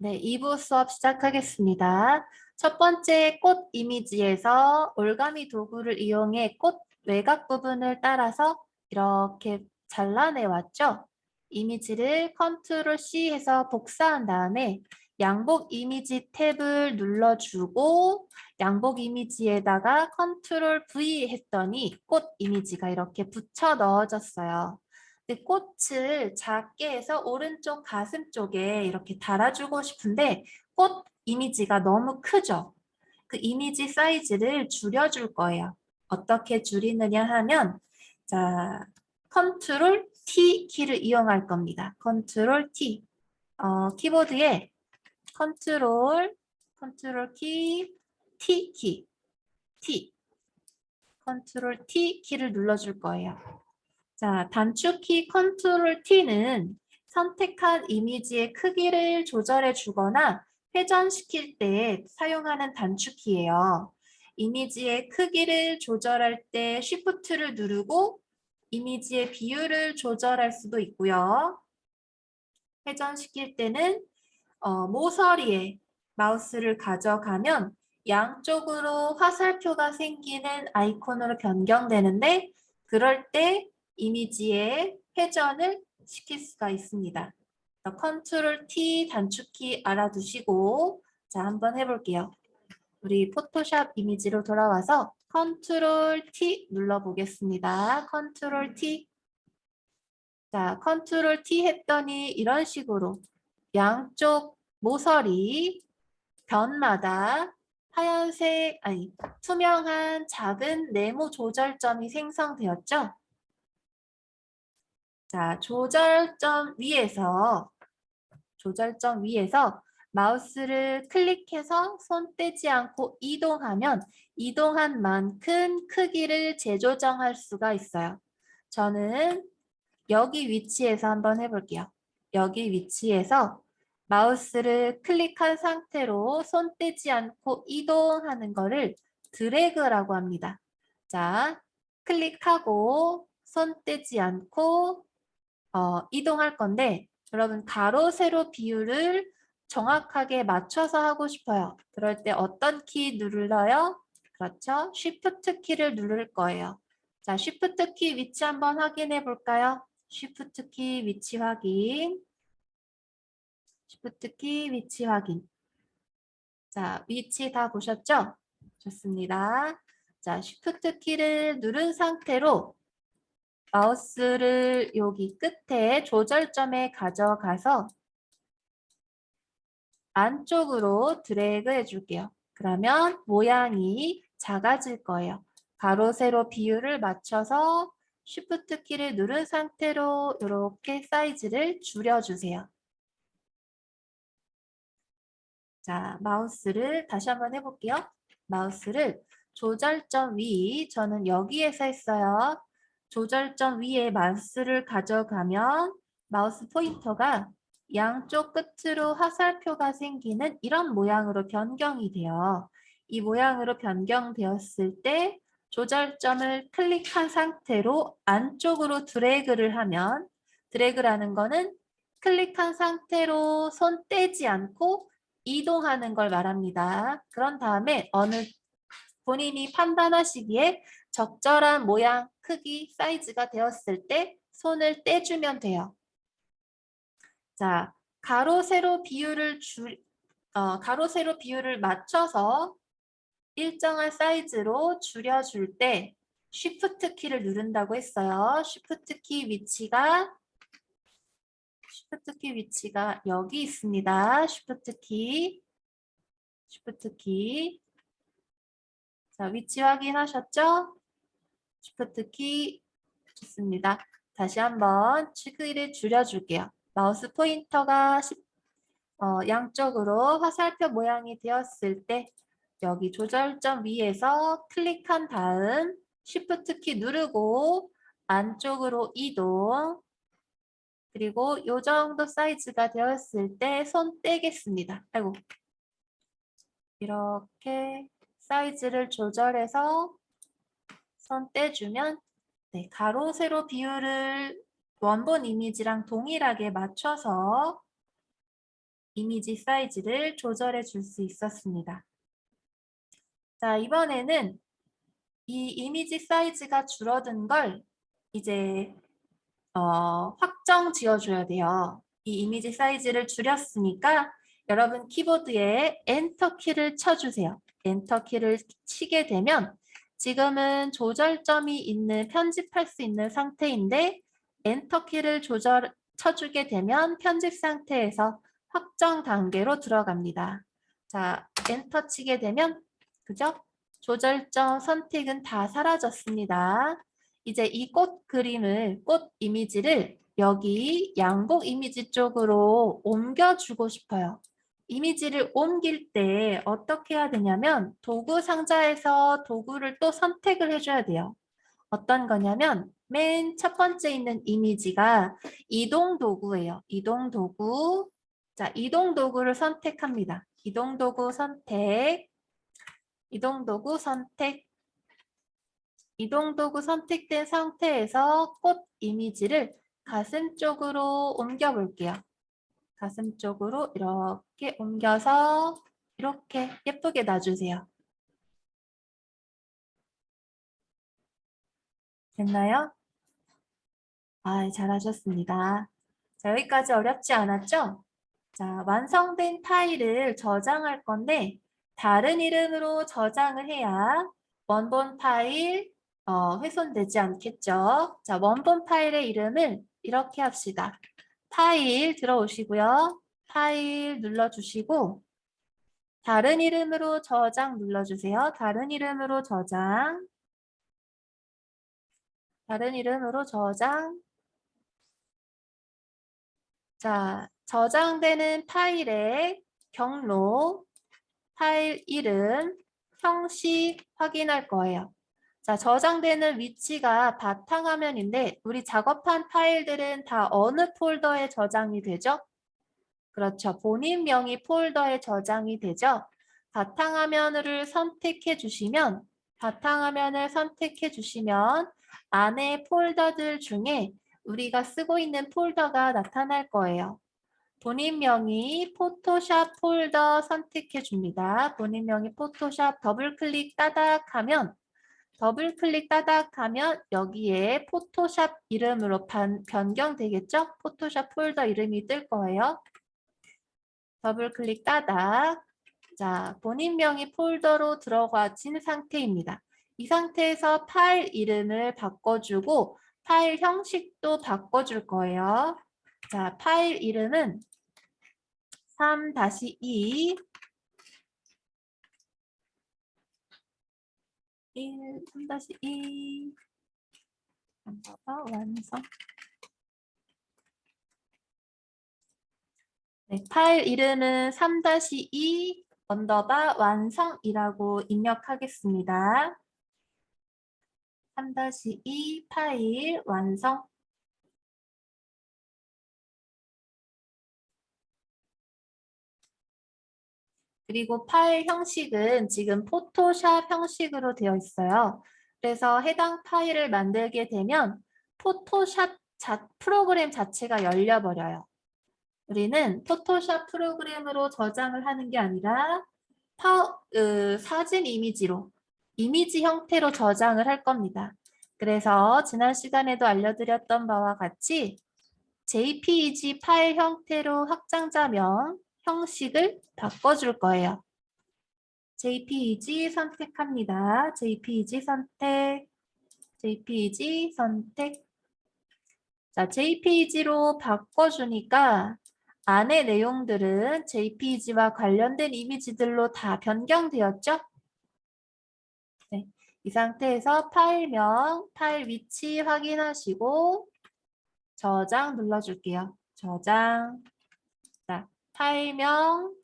네, 2부 수업 시작하겠습니다. 첫 번째 꽃 이미지에서 올가미 도구를 이용해 꽃 외곽 부분을 따라서 이렇게 잘라내 왔죠. 이미지를 컨트롤 C 해서 복사한 다음에 양복 이미지 탭을 눌러주고 양복 이미지에다가 컨트롤 V 했더니 꽃 이미지가 이렇게 붙여 넣어졌어요. 근데 꽃을 작게 해서 오른쪽 가슴 쪽에 이렇게 달아주고 싶은데 꽃 이미지가 너무 크죠? 그 이미지 사이즈를 줄여줄 거예요. 어떻게 줄이느냐 하면 자, 컨트롤 T 키를 이용할 겁니다. 컨트롤 T. 키보드에 컨트롤 키, T 키, T. 컨트롤 T 키를 눌러줄 거예요. 자, 단축키 컨트롤 T는 선택한 이미지의 크기를 조절해 주거나 회전시킬 때 사용하는 단축키예요. 이미지의 크기를 조절할 때 Shift를 누르고 이미지의 비율을 조절할 수도 있고요. 회전시킬 때는 모서리에 마우스를 가져가면 양쪽으로 화살표가 생기는 아이콘으로 변경되는데 그럴 때 이미지에 회전을 시킬 수가 있습니다. 컨트롤 T 단축키 알아두시고 자 한번 해볼게요. 우리 포토샵 이미지로 돌아와서 컨트롤 T 눌러보겠습니다. 컨트롤 T. 자, 컨트롤 T 했더니 이런 식으로 양쪽 모서리 변마다 하얀색, 아니, 투명한 작은 네모 조절점이 생성되었죠? 자, 조절점 위에서 마우스를 클릭해서 손 떼지 않고 이동하면 이동한 만큼 크기를 재조정할 수가 있어요. 저는 여기 위치에서 한번 해볼게요. 여기 위치에서 마우스를 클릭한 상태로 손 떼지 않고 이동하는 거를 드래그라고 합니다. 자, 클릭하고 손 떼지 않고 이동할 건데 여러분 가로 세로 비율을 정확하게 맞춰서 하고 싶어요. 그럴 때 어떤 키 눌러요? 그렇죠. Shift 키를 누를 거예요. 자, Shift 키 위치 한번 확인해 볼까요? Shift 키 위치 확인. Shift 키 위치 확인. 자, 위치 다 보셨죠? 좋습니다. 자, Shift 키를 누른 상태로 마우스를 여기 끝에 조절점에 가져가서 안쪽으로 드래그 해줄게요. 그러면 모양이 작아질 거예요. 가로, 세로 비율을 맞춰서 Shift 키를 누른 상태로 이렇게 사이즈를 줄여주세요. 자, 마우스를 다시 한번 해볼게요. 마우스를 조절점 위, 저는 여기에서 했어요. 조절점 위에 마우스를 가져가면 마우스 포인터가 양쪽 끝으로 화살표가 생기는 이런 모양으로 변경이 돼요. 이 모양으로 변경되었을 때 조절점을 클릭한 상태로 안쪽으로 드래그를 하면 드래그라는 거는 클릭한 상태로 손 떼지 않고 이동하는 걸 말합니다. 그런 다음에 본인이 판단하시기에 적절한 모양, 크기, 사이즈가 되었을 때 손을 떼주면 돼요. 자, 가로, 세로 비율을 맞춰서 일정한 사이즈로 줄여줄 때 Shift 키를 누른다고 했어요. Shift 키 위치가 여기 있습니다. Shift 키. 자, 위치 확인하셨죠? Shift 키 좋습니다. 다시 한번 크기를 줄여줄게요. 마우스 포인터가 양쪽으로 화살표 모양이 되었을 때 여기 조절점 위에서 클릭한 다음 Shift 키 누르고 안쪽으로 이동 그리고 이 정도 사이즈가 되었을 때 손 떼겠습니다. 아이고 이렇게 사이즈를 조절해서 손 떼주면 네, 가로, 세로 비율을 원본 이미지랑 동일하게 맞춰서 이미지 사이즈를 조절해 줄 수 있었습니다. 자, 이번에는 이 이미지 사이즈가 줄어든 걸 이제 확정 지어줘야 돼요. 이 이미지 사이즈를 줄였으니까 여러분 키보드에 엔터 키를 쳐주세요. 엔터 키를 치게 되면 지금은 조절점이 있는 편집할 수 있는 상태인데 엔터 키를 쳐주게 되면 편집 상태에서 확정 단계로 들어갑니다. 자, 엔터 치게 되면 그죠? 조절점 선택은 다 사라졌습니다. 이제 이 꽃 그림을, 꽃 이미지를 여기 양복 이미지 쪽으로 옮겨주고 싶어요. 이미지를 옮길 때 어떻게 해야 되냐면 도구 상자에서 도구를 또 선택을 해줘야 돼요. 어떤 거냐면 맨 첫 번째 있는 이미지가 이동 도구예요. 이동 도구. 자, 이동 도구를 선택합니다. 이동 도구 선택. 이동 도구 선택. 이동 도구 선택된 상태에서 꽃 이미지를 가슴 쪽으로 옮겨 볼게요. 가슴 쪽으로 이렇게 옮겨서 이렇게 예쁘게 놔주세요. 됐나요? 아, 잘하셨습니다. 자, 여기까지 어렵지 않았죠? 자, 완성된 파일을 저장할 건데 다른 이름으로 저장을 해야 원본 파일 훼손되지 않겠죠? 자, 원본 파일의 이름을 이렇게 합시다. 파일 들어오시고요. 파일 눌러주시고 다른 이름으로 저장 눌러주세요. 다른 이름으로 저장. 다른 이름으로 저장. 자, 저장되는 파일의 경로, 파일 이름, 형식 확인할 거예요. 자, 저장되는 위치가 바탕화면인데 우리 작업한 파일들은 다 어느 폴더에 저장이 되죠? 그렇죠. 본인 명의 폴더에 저장이 되죠. 바탕화면을 선택해 주시면 바탕화면을 선택해 주시면 안에 폴더들 중에 우리가 쓰고 있는 폴더가 나타날 거예요. 본인 명의 포토샵 폴더 선택해 줍니다. 본인 명의 포토샵 더블클릭 따닥 하면 여기에 포토샵 이름으로 변경되겠죠? 포토샵 폴더 이름이 뜰 거예요. 더블클릭 따닥. 자, 본인 명의 폴더로 들어가진 상태입니다. 이 상태에서 파일 이름을 바꿔주고 파일 형식도 바꿔줄 거예요. 자, 파일 이름은 3-2 3-2 완성. 네, 파일 이름은 3-2 언더바 완성이라고 입력하겠습니다. 3-2 파일 완성. 그리고 파일 형식은 지금 포토샵 형식으로 되어 있어요. 그래서 해당 파일을 만들게 되면 포토샵 프로그램 자체가 열려버려요. 우리는 포토샵 프로그램으로 저장을 하는 게 아니라 사진 이미지로, 이미지 형태로 저장을 할 겁니다. 그래서 지난 시간에도 알려드렸던 바와 같이 JPEG 파일 형태로 확장자명 형식을 바꿔줄 거예요. JPEG 선택합니다. JPEG 선택, JPEG 선택. 자, JPEG로 바꿔주니까 안의 내용들은 JPEG와 관련된 이미지들로 다 변경되었죠? 네, 이 상태에서 파일명, 파일 위치 확인하시고 저장 눌러줄게요. 저장. 자, 파일명,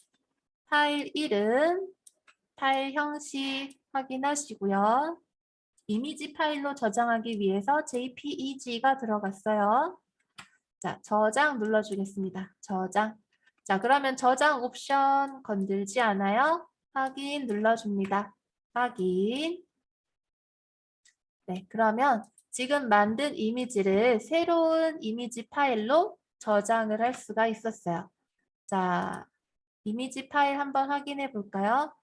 파일 이름, 파일 형식 확인하시고요. 이미지 파일로 저장하기 위해서 JPEG가 들어갔어요. 자, 저장 눌러주겠습니다. 저장. 자, 그러면 저장 옵션 건들지 않아요? 확인 눌러줍니다. 확인. 네, 그러면 지금 만든 이미지를 새로운 이미지 파일로 저장을 할 수가 있었어요. 자, 이미지 파일 한번 확인해 볼까요?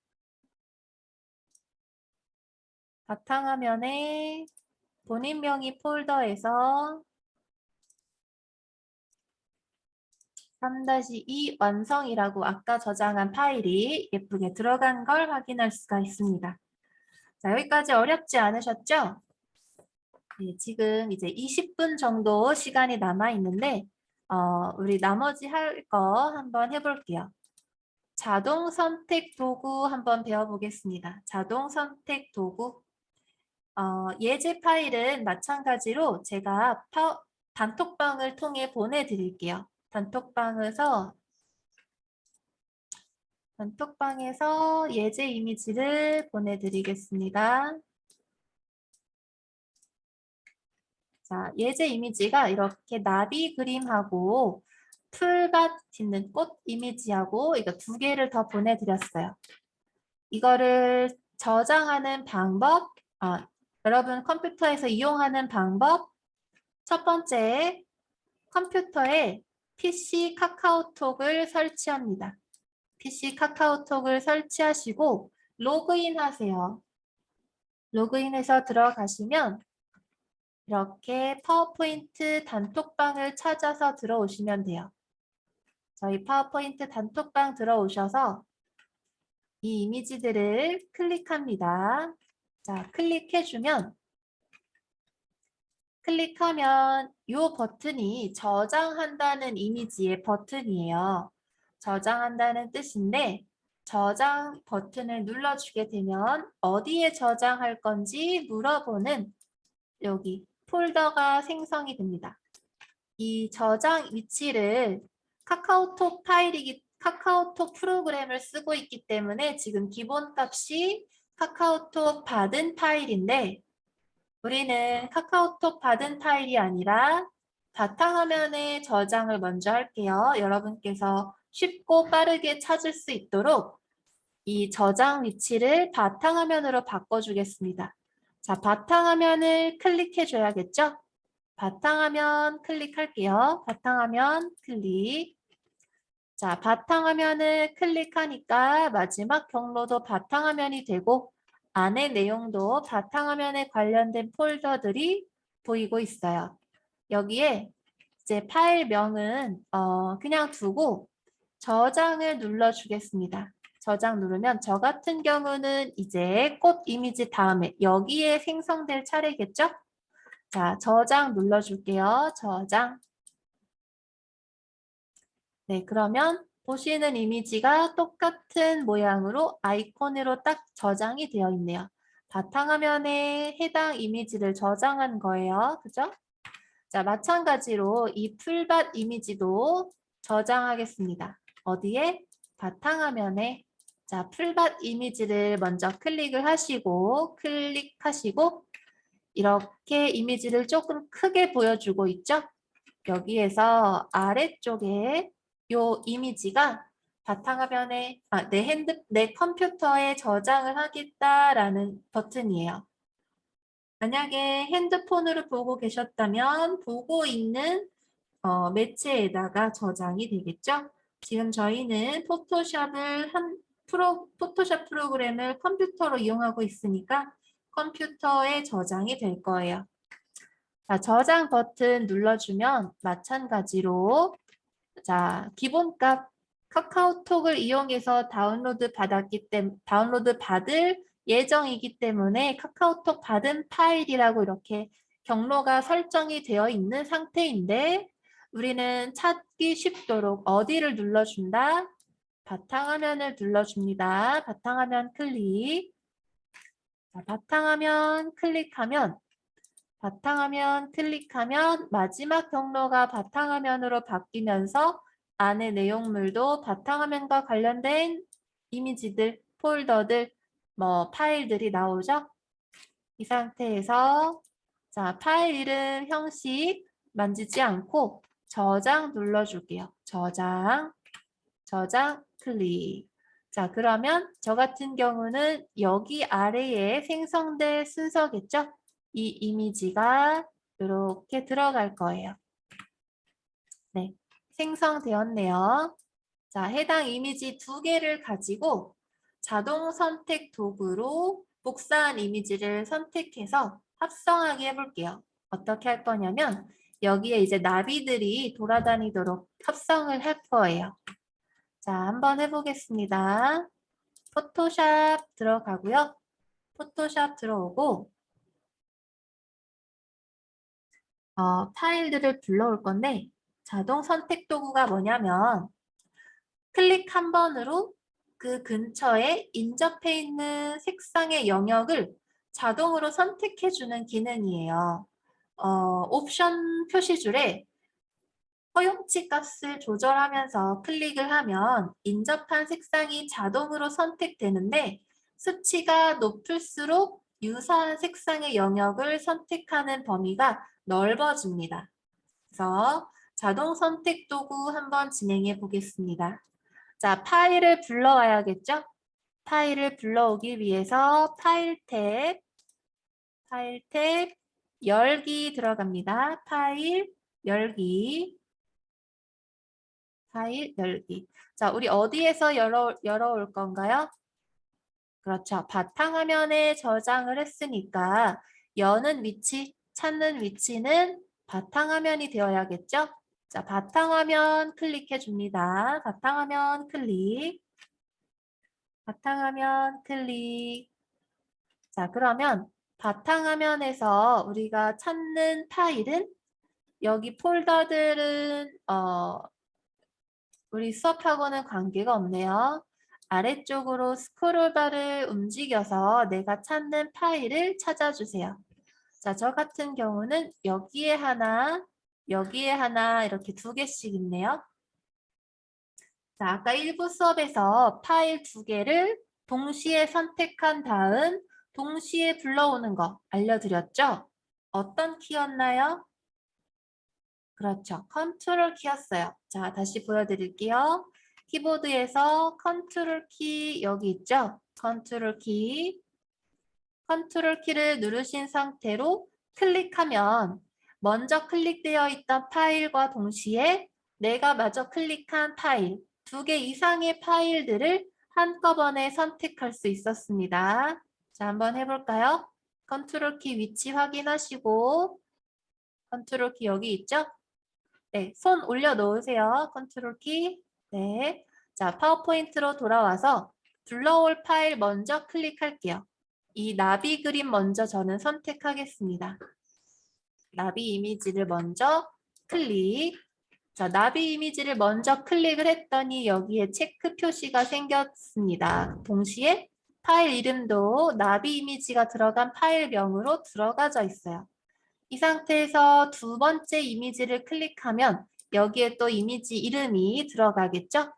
바탕화면에 본인 명의 폴더에서 3-2 완성이라고 아까 저장한 파일이 예쁘게 들어간 걸 확인할 수가 있습니다. 자, 여기까지 어렵지 않으셨죠? 네, 지금 이제 20분 정도 시간이 남아 있는데 우리 나머지 할 거 한번 해볼게요. 자동 선택 도구 한번 배워보겠습니다. 자동 선택 도구. 예제 파일은 마찬가지로 제가 단톡방을 통해 보내드릴게요. 단톡방에서 예제 이미지를 보내드리겠습니다. 자, 예제 이미지가 이렇게 나비 그림하고 풀밭 있는 꽃 이미지하고 이거 2개를 더 보내드렸어요. 이거를 저장하는 방법, 여러분 컴퓨터에서 이용하는 방법, 첫 번째, 컴퓨터에 PC 카카오톡을 설치합니다. PC 카카오톡을 설치하시고 로그인 하세요. 로그인해서 들어가시면 이렇게 파워포인트 단톡방을 찾아서 들어오시면 돼요. 저희 파워포인트 단톡방 들어오셔서 이 이미지들을 클릭합니다. 자, 클릭하면 이 버튼이 저장한다는 이미지의 버튼이에요. 저장한다는 뜻인데 저장 버튼을 눌러주게 되면 어디에 저장할 건지 물어보는 여기 폴더가 생성이 됩니다. 이 저장 위치를 카카오톡 프로그램을 쓰고 있기 때문에 지금 기본값이 카카오톡 받은 파일인데 우리는 카카오톡 받은 파일이 아니라 바탕화면에 저장을 먼저 할게요. 여러분께서 쉽고 빠르게 찾을 수 있도록 이 저장 위치를 바탕화면으로 바꿔주겠습니다. 자, 바탕화면을 클릭해 줘야겠죠? 바탕화면 클릭할게요. 바탕화면 클릭. 자, 바탕화면을 클릭하니까 마지막 경로도 바탕화면이 되고 안에 내용도 바탕화면에 관련된 폴더들이 보이고 있어요. 여기에 이제 파일명은 그냥 두고 저장을 눌러주겠습니다. 저장 누르면 저 같은 경우는 이제 꽃 이미지 다음에 여기에 생성될 차례겠죠? 자, 저장 눌러줄게요. 저장. 네, 그러면 보시는 이미지가 똑같은 모양으로 아이콘으로 딱 저장이 되어 있네요. 바탕화면에 해당 이미지를 저장한 거예요. 그죠? 자, 마찬가지로 이 풀밭 이미지도 저장하겠습니다. 어디에? 바탕화면에. 자, 풀밭 이미지를 먼저 클릭하시고 이렇게 이미지를 조금 크게 보여주고 있죠? 여기에서 아래쪽에 요 이미지가 바탕화면에 내 컴퓨터에 저장을 하겠다라는 버튼이에요. 만약에 핸드폰으로 보고 계셨다면 보고 있는 매체에다가 저장이 되겠죠. 지금 저희는 포토샵 프로그램을 컴퓨터로 이용하고 있으니까 컴퓨터에 저장이 될 거예요. 자, 저장 버튼 눌러주면 마찬가지로 자, 기본값 카카오톡을 이용해서 다운로드 받을 예정이기 때문에 카카오톡 받은 파일이라고 이렇게 경로가 설정이 되어 있는 상태인데 우리는 찾기 쉽도록 어디를 눌러준다? 바탕화면을 눌러줍니다. 바탕화면 클릭. 자, 바탕화면 클릭하면 마지막 경로가 바탕화면으로 바뀌면서 안에 내용물도 바탕화면과 관련된 이미지들, 폴더들, 파일들이 나오죠. 이 상태에서 자, 파일 이름, 형식 만지지 않고 저장 눌러줄게요. 저장 클릭. 자, 그러면 저 같은 경우는 여기 아래에 생성될 순서겠죠? 이 이미지가 이렇게 들어갈 거예요. 네, 생성되었네요. 자, 해당 이미지 2개를 가지고 자동 선택 도구로 복사한 이미지를 선택해서 합성하게 해볼게요. 어떻게 할 거냐면 여기에 이제 나비들이 돌아다니도록 합성을 할 거예요. 자, 한번 해보겠습니다. 포토샵 들어가고요. 포토샵 들어오고 파일들을 불러올 건데 자동 선택 도구가 뭐냐면 클릭 한 번으로 그 근처에 인접해 있는 색상의 영역을 자동으로 선택해주는 기능이에요. 옵션 표시줄에 허용치 값을 조절하면서 클릭을 하면 인접한 색상이 자동으로 선택되는데 수치가 높을수록 유사한 색상의 영역을 선택하는 범위가 넓어집니다. 그래서 자동 선택 도구 한번 진행해 보겠습니다. 자, 파일을 불러와야겠죠? 파일을 불러오기 위해서 파일 탭, 열기 들어갑니다. 파일, 열기. 자, 우리 어디에서 열어올 건가요? 그렇죠. 바탕화면에 저장을 했으니까 여는 위치, 찾는 위치는 바탕화면이 되어야겠죠? 자, 바탕화면 클릭해 줍니다. 바탕화면 클릭. 바탕화면 클릭. 자, 그러면 바탕화면에서 우리가 찾는 파일은 여기 폴더들은 우리 수업하고는 관계가 없네요. 아래쪽으로 스크롤바를 움직여서 내가 찾는 파일을 찾아주세요. 자, 저 같은 경우는 여기에 하나 이렇게 2개씩 있네요. 자, 아까 일부 수업에서 파일 2개를 동시에 선택한 다음 동시에 불러오는 거 알려드렸죠? 어떤 키였나요? 그렇죠. 컨트롤 키였어요. 자, 다시 보여드릴게요. 키보드에서 컨트롤 키 여기 있죠? 컨트롤 키. 컨트롤 키를 누르신 상태로 클릭하면 먼저 클릭되어 있던 파일과 동시에 내가 마저 클릭한 파일, 2개 이상의 파일들을 한꺼번에 선택할 수 있었습니다. 자, 한번 해볼까요? 컨트롤 키 위치 확인하시고 컨트롤 키 여기 있죠? 네, 손 올려놓으세요. 컨트롤 키. 네. 자, 파워포인트로 돌아와서 불러올 파일 먼저 클릭할게요. 이 나비 그림 먼저 저는 선택하겠습니다. 나비 이미지를 먼저 클릭. 자, 나비 이미지를 먼저 클릭을 했더니 여기에 체크 표시가 생겼습니다. 동시에 파일 이름도 나비 이미지가 들어간 파일명으로 들어가져 있어요. 이 상태에서 2번째 이미지를 클릭하면 여기에 또 이미지 이름이 들어가겠죠?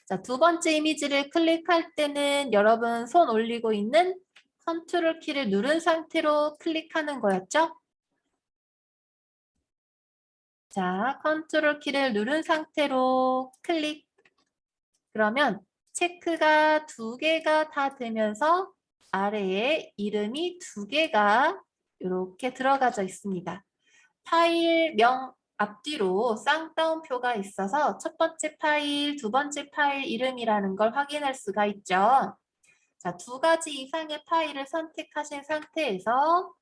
자, 2번째 이미지를 클릭할 때는 여러분 손 올리고 있는 컨트롤 키를 누른 상태로 클릭하는 거였죠? 자, 컨트롤 키를 누른 상태로 클릭. 그러면 체크가 2개가 다 되면서 아래에 이름이 2개가 이렇게 들어가져 있습니다. 파일명 앞뒤로 쌍따옴표가 있어서 첫 번째 파일, 2번째 파일 이름이라는 걸 확인할 수가 있죠. 자, 2가지 이상의 파일을 선택하신 상태에서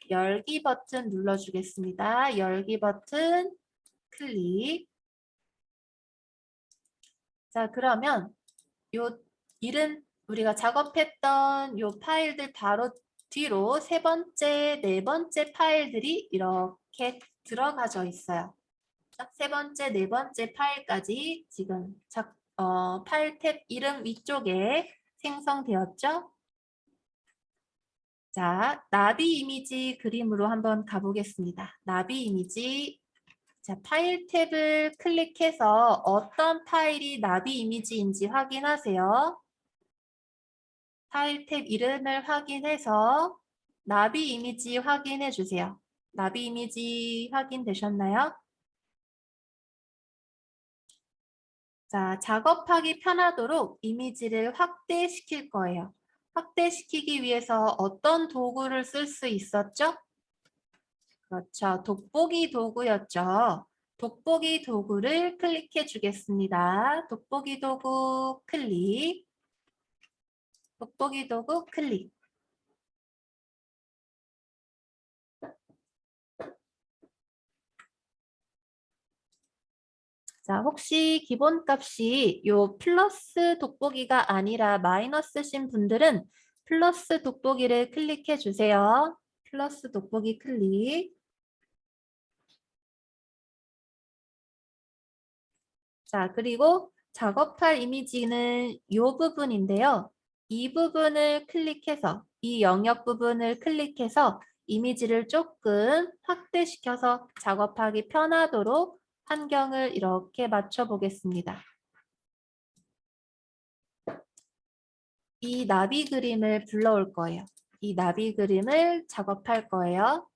열기 버튼 눌러주겠습니다. 열기 버튼 클릭. 자, 그러면 요 이름 우리가 작업했던 요 파일들 바로 뒤로 3번째, 4번째 파일들이 이렇게 들어가져 있어요. 3번째, 4번째 파일까지 지금 파일 탭 이름 위쪽에 생성되었죠? 자, 나비 이미지 그림으로 한번 가보겠습니다. 나비 이미지. 자, 파일 탭을 클릭해서 어떤 파일이 나비 이미지인지 확인하세요. 파일 탭 이름을 확인해서 나비 이미지 확인해 주세요. 나비 이미지 확인되셨나요? 자, 작업하기 편하도록 이미지를 확대시킬 거예요. 확대시키기 위해서 어떤 도구를 쓸 수 있었죠? 그렇죠. 돋보기 도구였죠. 돋보기 도구를 클릭해 주겠습니다. 돋보기 도구 클릭. 돋보기 도구 클릭. 자, 혹시 기본값이 요 플러스 돋보기가 아니라 마이너스신 분들은 플러스 돋보기를 클릭해 주세요. 플러스 돋보기 클릭. 자, 그리고 작업할 이미지는 이 부분인데요. 이 부분을 클릭해서, 이 영역 부분을 클릭해서 이미지를 조금 확대시켜서 작업하기 편하도록 환경을 이렇게 맞춰 보겠습니다. 이 나비 그림을 불러올 거예요. 이 나비 그림을 작업할 거예요.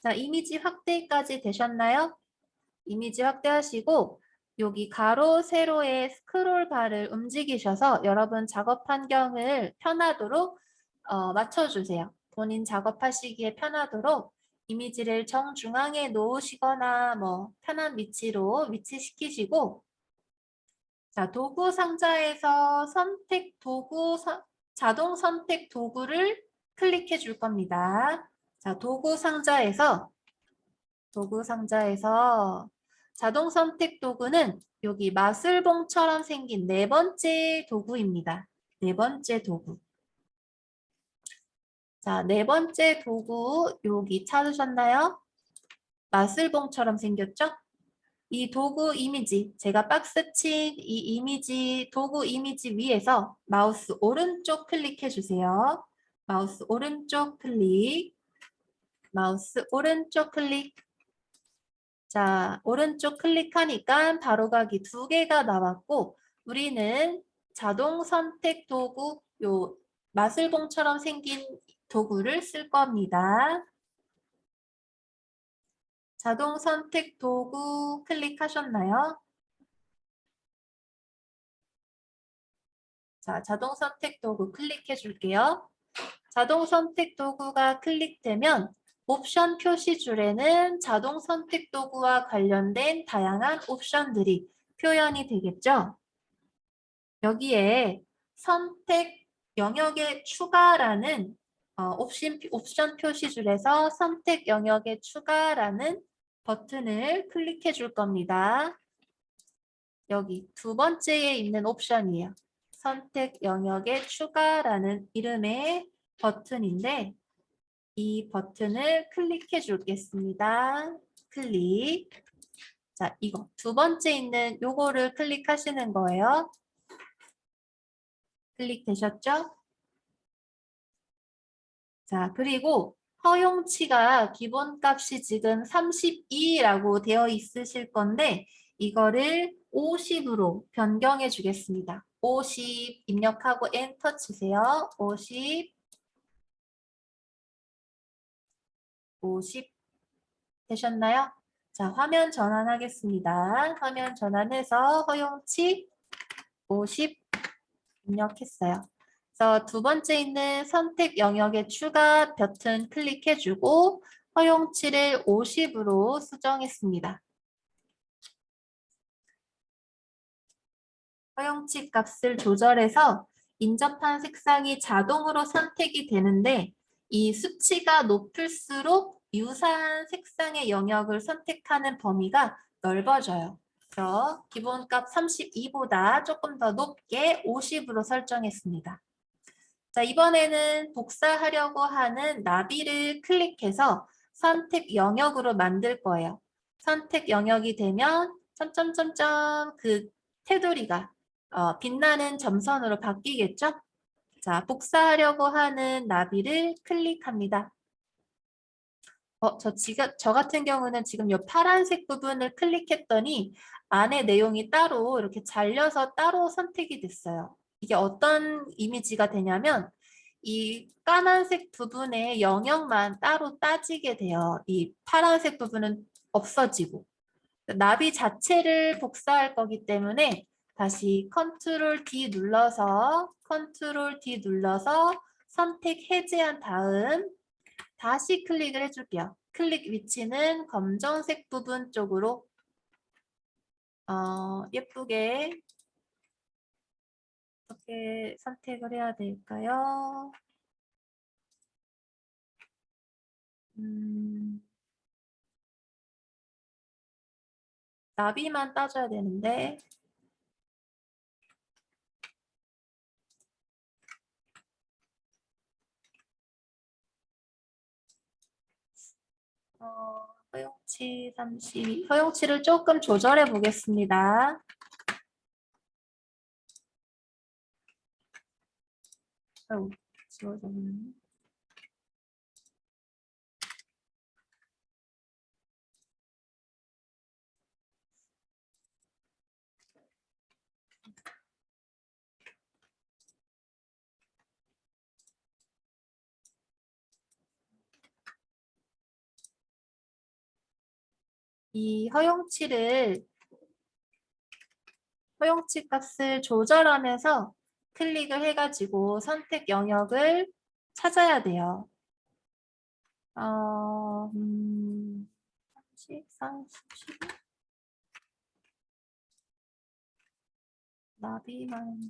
자, 이미지 확대까지 되셨나요? 이미지 확대하시고 여기 가로, 세로의 스크롤 바를 움직이셔서 여러분 작업 환경을 편하도록 맞춰주세요. 본인 작업하시기에 편하도록 이미지를 정중앙에 놓으시거나 뭐 편한 위치로 위치시키시고 자, 도구 상자에서 선택 도구, 자동 선택 도구를 클릭해 줄 겁니다. 자, 도구 상자에서 자동 선택 도구는 여기 마술봉처럼 생긴 네 번째 도구입니다. 네 번째 도구. 자, 네 번째 도구 여기 찾으셨나요? 마술봉처럼 생겼죠? 이 도구 이미지, 제가 박스 친 이 이미지, 도구 이미지 위에서 마우스 오른쪽 클릭해 주세요. 마우스 오른쪽 클릭, 마우스 오른쪽 클릭. 자, 오른쪽 클릭하니까 바로가기 두 개가 나왔고, 우리는 자동 선택 도구, 요 마술봉처럼 생긴 도구를 쓸 겁니다. 자동 선택 도구 클릭하셨나요? 자, 자동 선택 도구 클릭해 줄게요. 자동 선택 도구가 클릭되면 옵션 표시줄에는 자동 선택 도구와 관련된 다양한 옵션들이 표현이 되겠죠. 여기에 선택 영역의 추가라는 옵션 표시줄에서 선택 영역의 추가라는 버튼을 클릭해 줄 겁니다. 여기 두 번째에 있는 옵션이에요. 선택 영역의 추가라는 이름의 버튼인데 이 버튼을 클릭해 주겠습니다. 클릭. 자, 이거 두 번째 있는 요거를 클릭하시는 거예요. 클릭되셨죠? 자, 그리고 허용치가 기본값이 지금 32라고 되어 있으실 건데 이거를 50으로 변경해 주겠습니다. 50 입력하고 엔터 치세요. 50 되셨나요? 자, 화면 전환하겠습니다. 화면 전환해서 허용치 50 입력했어요. 그래서 두 번째 있는 선택 영역의 추가 버튼 클릭해주고 허용치를 50으로 수정했습니다. 허용치 값을 조절해서 인접한 색상이 자동으로 선택이 되는데 이 수치가 높을수록 유사한 색상의 영역을 선택하는 범위가 넓어져요. 그래서 기본값 32보다 조금 더 높게 50으로 설정했습니다. 자, 이번에는 복사하려고 하는 나비를 클릭해서 선택 영역으로 만들 거예요. 선택 영역이 되면 점점점점 그 테두리가 빛나는 점선으로 바뀌겠죠? 자, 복사하려고 하는 나비를 클릭합니다. 저 같은 경우는 지금 이 파란색 부분을 클릭했더니 안에 내용이 따로 이렇게 잘려서 따로 선택이 됐어요. 이게 어떤 이미지가 되냐면 이 까만색 부분의 영역만 따로 따지게 돼요. 이 파란색 부분은 없어지고. 나비 자체를 복사할 거기 때문에 다시 컨트롤 D 눌러서 선택 해제한 다시 클릭을 해줄게요. 클릭 위치는 검정색 부분 쪽으로 예쁘게 어떻게 선택을 해야 될까요? 나비만 따줘야 되는데 허용치 32, 허용치를 조금 조절해 보겠습니다. 아유, 지워졌네. 이 허용치 값을 조절하면서 클릭을 해가지고 선택 영역을 찾아야 돼요. 30, 30, 나비만.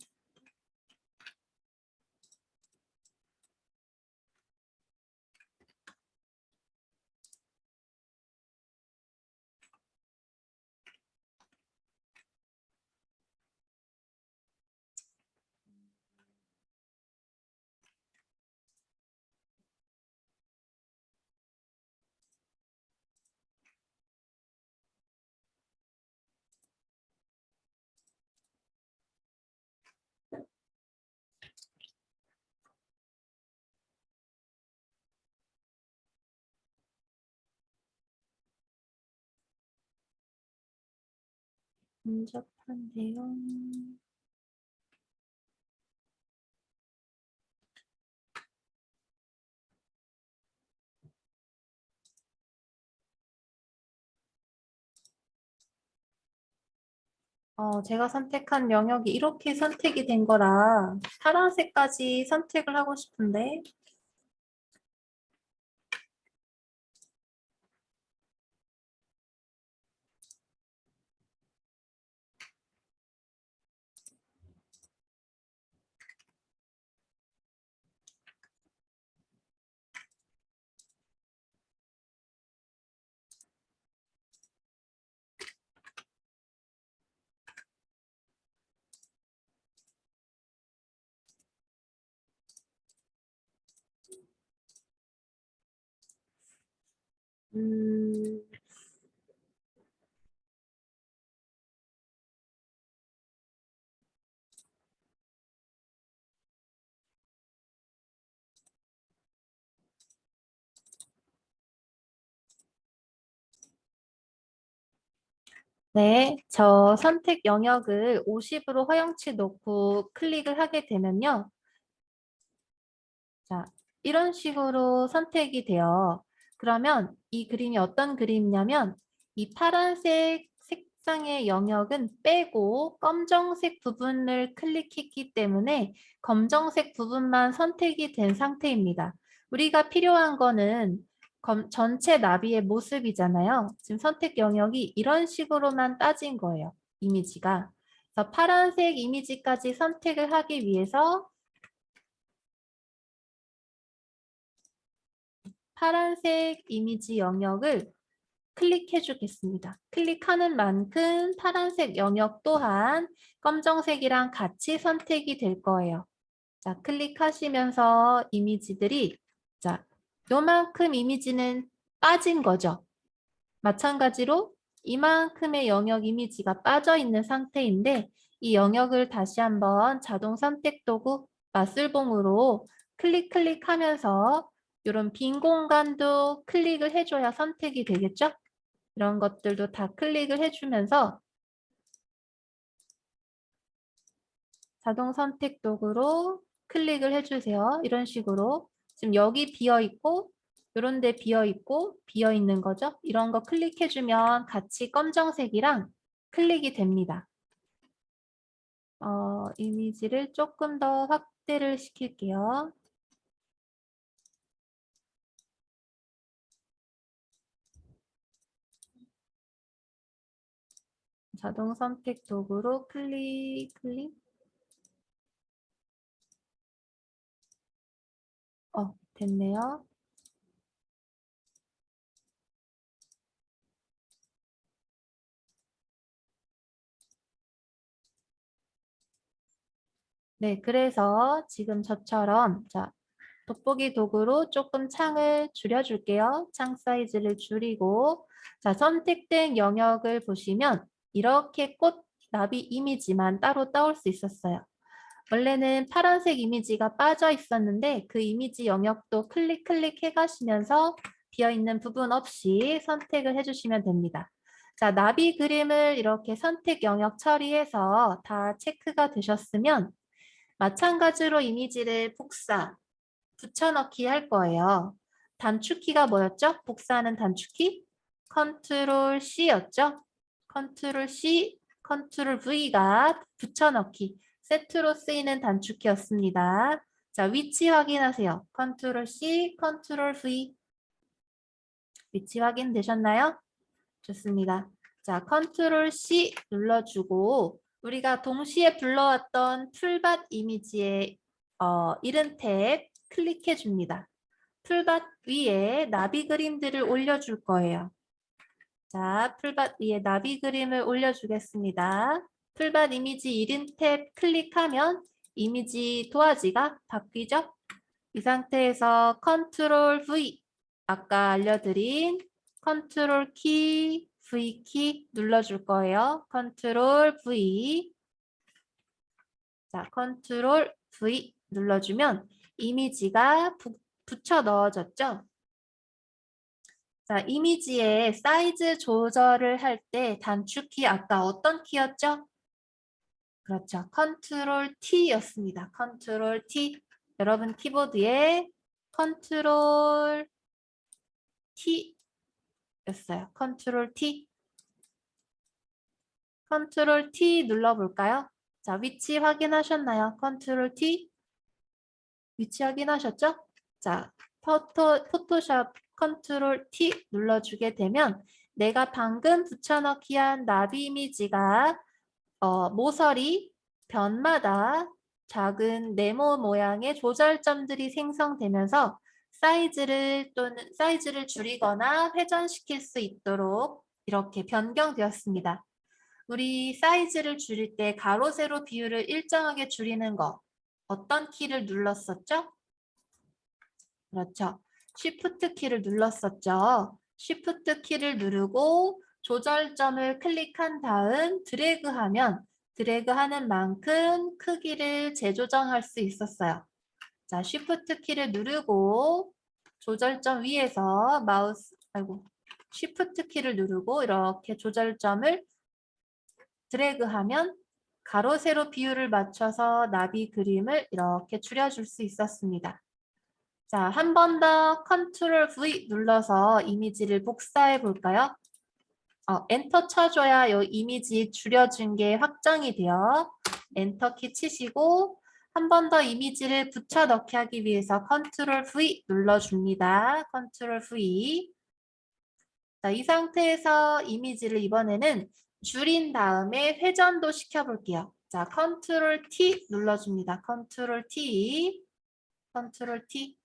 근접한 내용. 제가 선택한 영역이 이렇게 선택이 된 거라 파란색까지 선택을 하고 싶은데 음, 네, 저 선택 영역을 50으로 허용치 놓고 클릭을 하게 되면요. 자, 이런 식으로 선택이 돼요. 그러면 이 그림이 어떤 그림이냐면 이 파란색 색상의 영역은 빼고 검정색 부분을 클릭했기 때문에 검정색 부분만 선택이 된 상태입니다. 우리가 필요한 거는 전체 나비의 모습이잖아요. 지금 선택 영역이 이런 식으로만 따진 거예요. 이미지가. 그래서 파란색 이미지까지 선택을 하기 위해서 파란색 이미지 영역을 클릭해 주겠습니다. 클릭하는 만큼 파란색 영역 또한 검정색이랑 같이 선택이 될 거예요. 자, 클릭하시면서 이미지들이 자, 요만큼 이미지는 빠진 거죠. 마찬가지로 이만큼의 영역 이미지가 빠져 있는 상태인데 이 영역을 다시 한번 자동 선택 도구 마술봉으로 클릭하면서 이런 빈 공간도 클릭을 해줘야 선택이 되겠죠? 이런 것들도 다 클릭을 해주면서 자동 선택 도구로 클릭을 해주세요. 이런 식으로 지금 여기 비어 있고 이런 데 비어 있고 비어 있는 거죠. 이런 거 클릭해주면 같이 검정색이랑 클릭이 됩니다. 이미지를 조금 더 확대를 시킬게요. 자동 선택 도구로 클릭. 됐네요. 네, 그래서 지금 저처럼 자, 돋보기 도구로 조금 창을 줄여줄게요. 창 사이즈를 줄이고 자, 선택된 영역을 보시면 이렇게 꽃 나비 이미지만 따로 떠올 수 있었어요. 원래는 파란색 이미지가 빠져 있었는데 그 이미지 영역도 클릭 해가시면서 비어있는 부분 없이 선택을 해주시면 됩니다. 자, 나비 그림을 이렇게 선택 영역 처리해서 다 체크가 되셨으면 마찬가지로 이미지를 복사, 붙여넣기 할 거예요. 단축키가 뭐였죠? 복사하는 단축키? 컨트롤 C였죠? 컨트롤 C, 컨트롤 V가 붙여넣기, 세트로 쓰이는 단축키였습니다. 자, 위치 확인하세요. 컨트롤 C, 컨트롤 V. 위치 확인되셨나요? 좋습니다. 자, 컨트롤 C 눌러주고 우리가 동시에 불러왔던 풀밭 이미지의 이름 탭 클릭해 줍니다. 풀밭 위에 나비 그림들을 올려줄 거예요. 자, 풀밭 위에 나비 그림을 올려주겠습니다. 풀밭 이미지 이름 탭 클릭하면 이미지 도화지가 바뀌죠? 이 상태에서 컨트롤 V, 아까 알려드린 컨트롤 키, V 키 눌러줄 거예요. 컨트롤 V. 자, 컨트롤 V 눌러주면 이미지가 붙여 넣어졌죠? 자, 이미지의 사이즈 조절을 할 때 단축키 아까 어떤 키였죠? 그렇죠. 컨트롤 T였습니다. 컨트롤 T. 여러분 키보드에 컨트롤 T였어요. 컨트롤 T. 컨트롤 T 눌러볼까요? 자, 위치 확인하셨나요? 컨트롤 T. 위치 확인하셨죠? 자, 포토샵 컨트롤 T 눌러주게 되면 내가 방금 붙여넣기 한 나비 이미지가 모서리 변마다 작은 네모 모양의 조절점들이 생성되면서 사이즈를 줄이거나 회전시킬 수 있도록 이렇게 변경되었습니다. 우리 사이즈를 줄일 때 가로 세로 비율을 일정하게 줄이는 거 어떤 키를 눌렀었죠? 그렇죠. Shift 키를 눌렀었죠. Shift 키를 누르고 조절점을 클릭한 다음 드래그하는 만큼 크기를 재조정할 수 있었어요. 자, Shift 키를 누르고 조절점 위에서 Shift 키를 누르고 이렇게 조절점을 드래그하면 가로 세로 비율을 맞춰서 나비 그림을 이렇게 줄여줄 수 있었습니다. 자, 한 번 더 컨트롤 V 눌러서 이미지를 복사해 볼까요? 엔터 쳐줘야 이 이미지 줄여준 게 확정이 돼요. 엔터 키 치시고 한 번 더 이미지를 붙여 넣기 하기 위해서 컨트롤 V 눌러줍니다. 컨트롤 V. 자, 이 상태에서 이미지를 이번에는 줄인 다음에 회전도 시켜볼게요. 자, 컨트롤 T 눌러줍니다. 컨트롤 T. 컨트롤 T.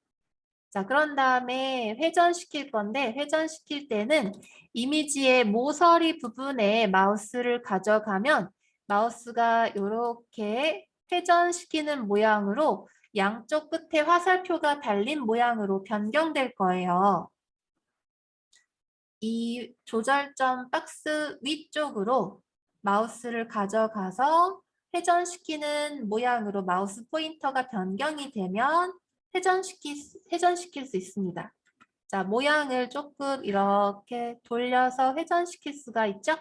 자, 그런 다음에 회전시킬 건데 회전시킬 때는 이미지의 모서리 부분에 마우스를 가져가면 마우스가 이렇게 회전시키는 모양으로 양쪽 끝에 화살표가 달린 모양으로 변경될 거예요. 이 조절점 박스 위쪽으로 마우스를 가져가서 회전시키는 모양으로 마우스 포인터가 변경이 되면 회전시킬 수 있습니다. 자, 모양을 조금 이렇게 돌려서 회전시킬 수가 있죠?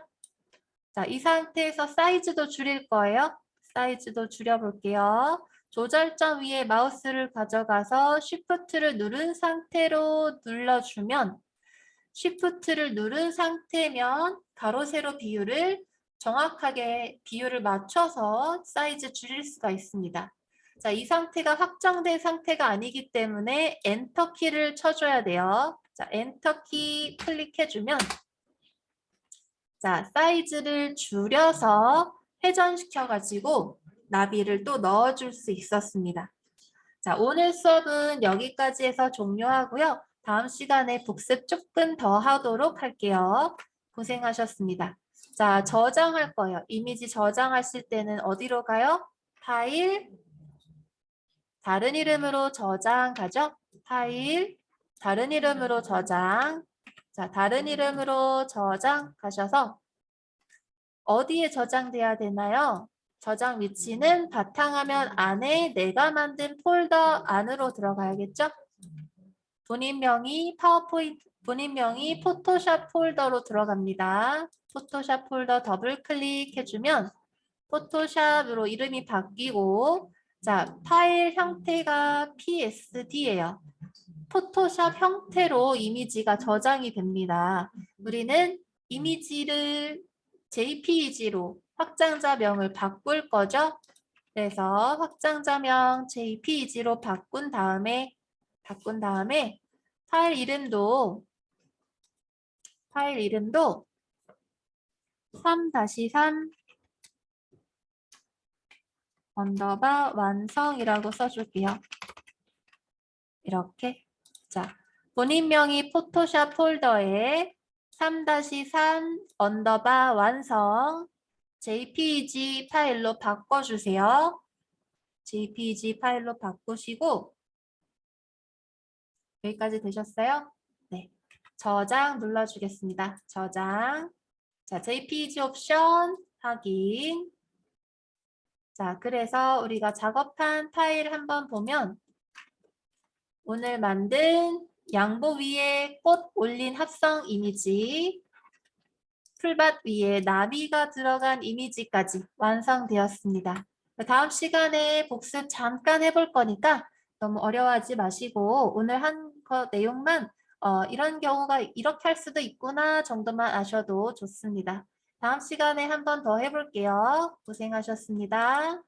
자, 이 상태에서 사이즈도 줄일 거예요. 사이즈도 줄여볼게요. 조절점 위에 마우스를 가져가서 Shift를 누른 상태로 눌러주면 Shift를 누른 상태면 가로 세로 비율을 정확하게 비율을 맞춰서 사이즈 줄일 수가 있습니다. 자, 이 상태가 확정된 상태가 아니기 때문에 엔터 키를 쳐줘야 돼요. 자, 엔터 키 클릭해주면 자, 사이즈를 줄여서 회전시켜가지고 나비를 또 넣어줄 수 있었습니다. 자, 오늘 수업은 여기까지 해서 종료하고요. 다음 시간에 복습 조금 더 하도록 할게요. 고생하셨습니다. 자, 저장할 거예요. 이미지 저장하실 때는 어디로 가요? 파일, 다른 이름으로 저장 가죠? 파일, 다른 이름으로 저장. 자, 다른 이름으로 저장 가셔서 어디에 저장돼야 되나요? 저장 위치는 바탕화면 안에 내가 만든 폴더 안으로 들어가야겠죠? 본인명이 포토샵 폴더로 들어갑니다. 포토샵 폴더 더블 클릭해주면 포토샵으로 이름이 바뀌고 자, 파일 형태가 PSD예요. 포토샵 형태로 이미지가 저장이 됩니다. 우리는 이미지를 JPEG로 확장자명을 바꿀 거죠. 그래서 확장자명 JPEG로 바꾼 다음에 파일 이름도 3-3 언더바 완성이라고 써줄게요. 이렇게. 자, 본인명이 포토샵 폴더에 3-3 언더바 완성 JPEG 파일로 바꿔주세요. JPEG 파일로 바꾸시고 여기까지 되셨어요? 네. 저장 눌러주겠습니다. 저장. 자, JPEG 옵션 확인. 자, 그래서 우리가 작업한 파일 한번 보면 오늘 만든 양보 위에 꽃 올린 합성 이미지, 풀밭 위에 나비가 들어간 이미지까지 완성되었습니다. 다음 시간에 복습 잠깐 해볼 거니까 너무 어려워하지 마시고 오늘 한 거 내용만 이런 경우가 이렇게 할 수도 있구나 정도만 아셔도 좋습니다. 다음 시간에 한 번 더 해볼게요. 고생하셨습니다.